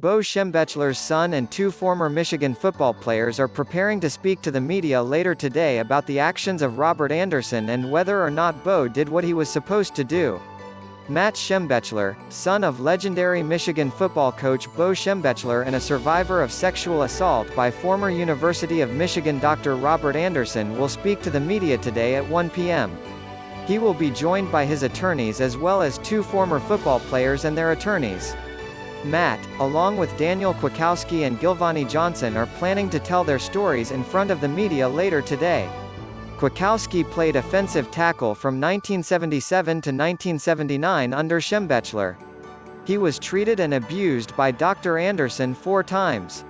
Bo Schembechler's son and two former Michigan football players are preparing to speak to the media later today about the actions of Robert Anderson and whether or not Bo did what he was supposed to do. Matt Schembechler, son of legendary Michigan football coach Bo Schembechler and a survivor of sexual assault by former University of Michigan Dr. Robert Anderson, will speak to the media today at 1 p.m. He will be joined by his attorneys as well as two former football players and their attorneys. Matt, along with Daniel Kwiatkowski and Gilvanni Johnson, are planning to tell their stories in front of the media later today. Kwiatkowski played offensive tackle from 1977 to 1979 under Schembechler. He was treated and abused by Dr. Anderson 4 times.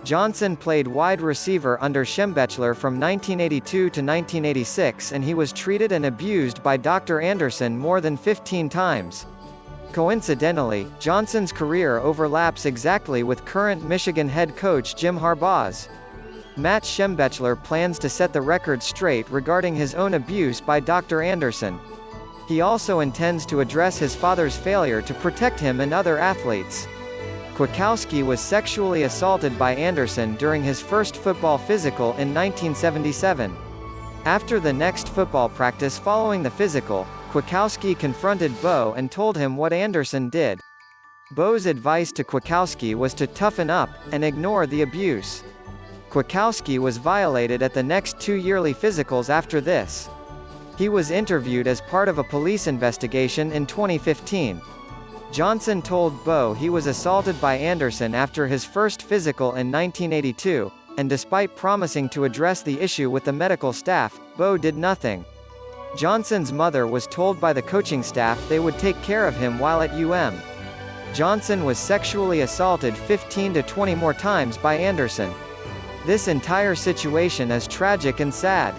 Johnson played wide receiver under Schembechler from 1982 to 1986 and he was treated and abused by Dr. Anderson more than 15 times. Coincidentally, Johnson's career overlaps exactly with current Michigan head coach Jim Harbaugh's. Matt Schembechler plans to set the record straight regarding his own abuse by Dr. Anderson. He also intends to address his father's failure to protect him and other athletes. Kwiatkowski was sexually assaulted by Anderson during his first football physical in 1977. After the next football practice following the physical, Kwiatkowski confronted Bo and told him what Anderson did. Bo's advice to Kwiatkowski was to toughen up and ignore the abuse. Kwiatkowski was violated at the next 2 yearly physicals after this. He was interviewed as part of a police investigation in 2015. Johnson told Bo he was assaulted by Anderson after his first physical in 1982, and despite promising to address the issue with the medical staff, Bo did nothing. Johnson's mother was told by the coaching staff they would take care of him while at UM. Johnson was sexually assaulted 15 to 20 more times by Anderson. This entire situation is tragic and sad.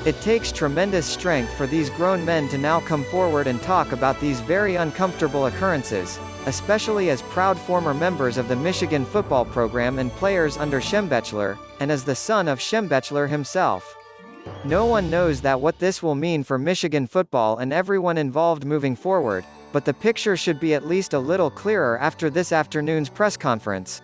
It takes tremendous strength for these grown men to now come forward and talk about these very uncomfortable occurrences, especially as proud former members of the Michigan football program and players under Schembechler, and as the son of Schembechler himself. No one knows what this will mean for Michigan football and everyone involved moving forward, but the picture should be at least a little clearer after this afternoon's press conference.